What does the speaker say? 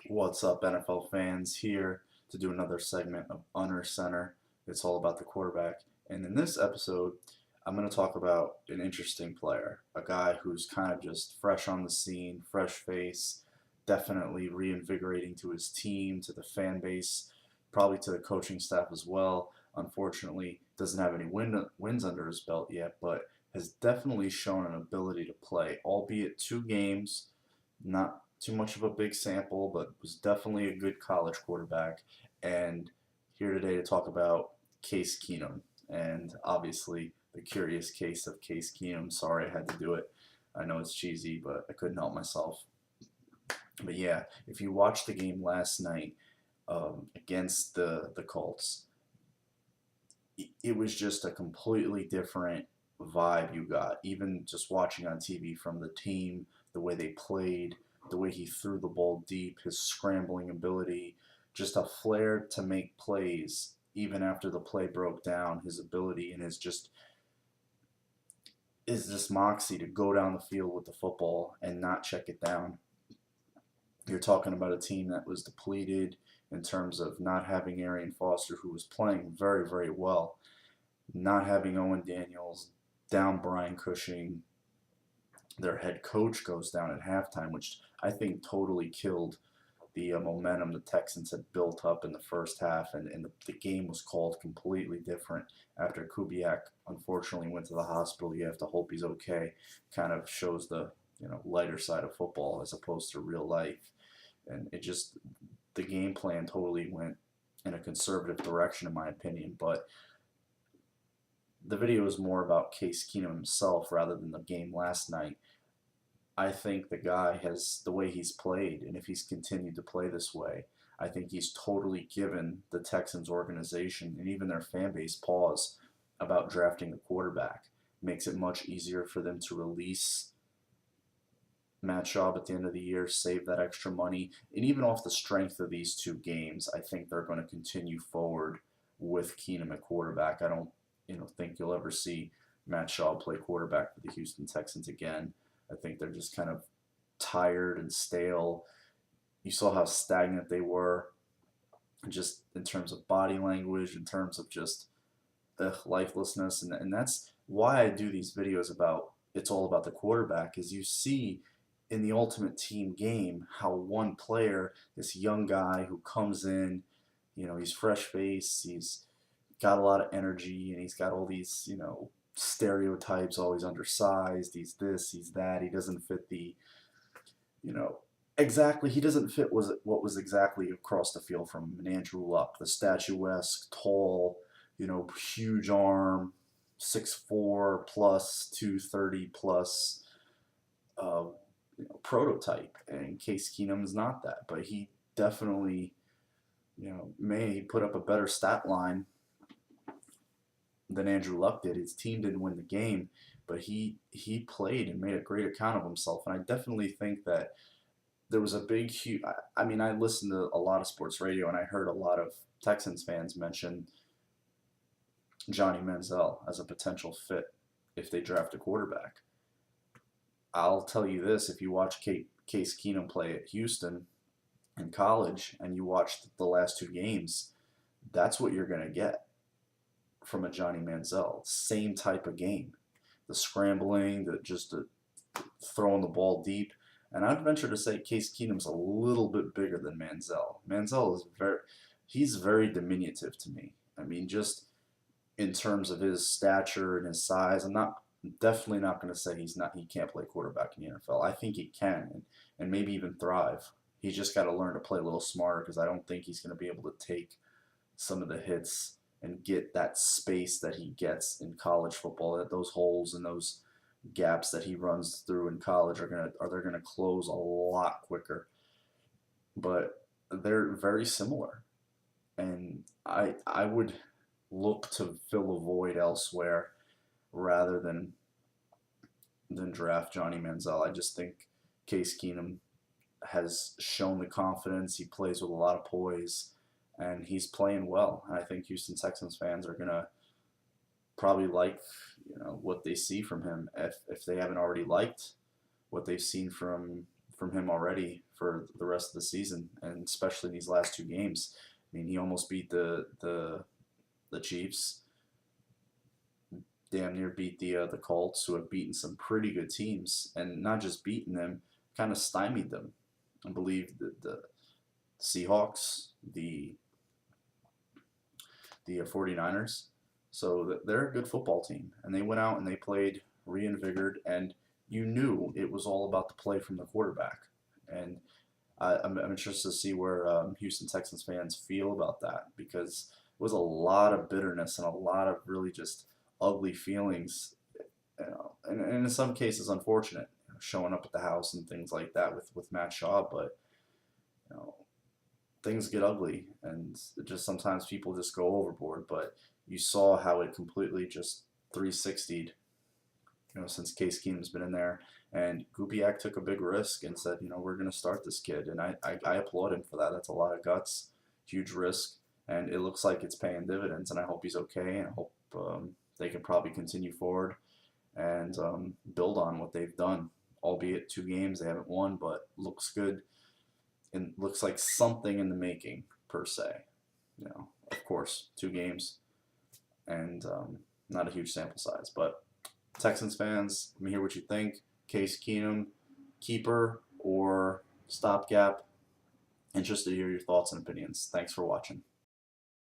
What's up, NFL fans? Here to do another segment of Under Center. It's all about the quarterback. And in this episode, I'm going to talk about an interesting player, a guy who's kind of just fresh on the scene, fresh face, definitely reinvigorating to his team, to the fan base, probably to the coaching staff as well. Unfortunately, doesn't have any wins under his belt yet, but has definitely shown an ability to play, albeit 2 games, not too much of a big sample, but was definitely a good college quarterback. And here today to talk about Case Keenum, and obviously the curious case of Case Keenum. Sorry I had to do it. I know it's cheesy, but I couldn't help myself. But yeah, if you watched the game last night against the Colts, it was just a completely different vibe you got. Even just watching on TV from the team, the way they played, the way he threw the ball deep, his scrambling ability, just a flair to make plays even after the play broke down, his ability and his moxie to go down the field with the football and not check it down. You're talking about a team that was depleted in terms of not having Arian Foster, who was playing very, very well, not having Owen Daniels, down Brian Cushing. Their head coach goes down at halftime, which I think totally killed the momentum the Texans had built up in the first half, and the game was called completely different after Kubiak unfortunately went to the hospital. You have to hope he's okay. Kind of shows the lighter side of football as opposed to real life, and the game plan totally went in a conservative direction in my opinion. But the video is more about Case Keenum himself rather than the game last night. I think the guy has the way he's played, and if he's continued to play this way, I think he's totally given the Texans organization and even their fan base pause about drafting a quarterback. Makes it much easier for them to release Matt Schaub at the end of the year, save that extra money, and even off the strength of these 2 games, I think they're going to continue forward with Keenum at quarterback. I don't, think you'll ever see Matt Schaub play quarterback for the Houston Texans again. I think they're just kind of tired and stale. You saw how stagnant they were, just in terms of body language, in terms of just lifelessness, and that's why I do these videos about it's all about the quarterback. Is you see in the ultimate team game how one player, this young guy who comes in, he's fresh faced, he's got a lot of energy, and he's got all these, stereotypes, always undersized, he's this, he's that, he doesn't fit you know, exactly, he doesn't fit what was exactly across the field from him. And Andrew Luck, the statuesque, tall, huge arm, 6'4" plus, 230 plus, uh, prototype. And Case Keenum's not that, but he definitely, may put up a better stat line than Andrew Luck did. His team didn't win the game, but he played and made a great account of himself. And I definitely think that there was a big, huge. I mean, I listened to a lot of sports radio, and I heard a lot of Texans fans mention Johnny Manziel as a potential fit if they draft a quarterback. I'll tell you this: if you watch Case Keenum play at Houston in college, and you watch the last 2 games, that's what you're going to get from a Johnny Manziel. Same type of game. The scrambling, the throwing the ball deep. And I'd venture to say Case Keenum's a little bit bigger than Manziel. Manziel he's very diminutive to me. I mean, just in terms of his stature and his size, I'm definitely not going to say he can't play quarterback in the NFL. I think he can, and maybe even thrive. He's just got to learn to play a little smarter, because I don't think he's going to be able to take some of the hits and get that space that he gets in college football. That those holes and those gaps that he runs through in college they're gonna close a lot quicker. But they're very similar, and I would look to fill a void elsewhere rather than draft Johnny Manziel. I just think Case Keenum has shown the confidence. He plays with a lot of poise, and he's playing well. And I think Houston Texans fans are gonna probably like what they see from him, if they haven't already liked what they've seen from him already for the rest rest of the season, and especially in these last two games. I mean, he almost beat the Chiefs, damn near beat the Colts, who have beaten some pretty good teams, and not just beaten them, kind of stymied them. I believe that the Seahawks, the 49ers. So they're a good football team, and they went out and they played reinvigorated, and you knew it was all about the play from the quarterback. And I'm interested to see where Houston Texans fans feel about that, because it was a lot of bitterness and a lot of really just ugly feelings, and in some cases unfortunate, showing up at the house and things like that with Matt Shaw. But you know, things get ugly, and just sometimes people just go overboard. But you saw how it completely just 360'd, since Case Keenum's been in there. And Kubiak took a big risk and said, we're going to start this kid. And I applaud him for that. That's a lot of guts, huge risk. And it looks like it's paying dividends. And I hope he's okay. And I hope they can probably continue forward and build on what they've done. Albeit 2 games, they haven't won, but looks good. And looks like something in the making, per se. Of course, 2 games. And not a huge sample size. But Texans fans, let me hear what you think. Case Keenum, keeper or stopgap? Interested to hear your thoughts and opinions. Thanks for watching.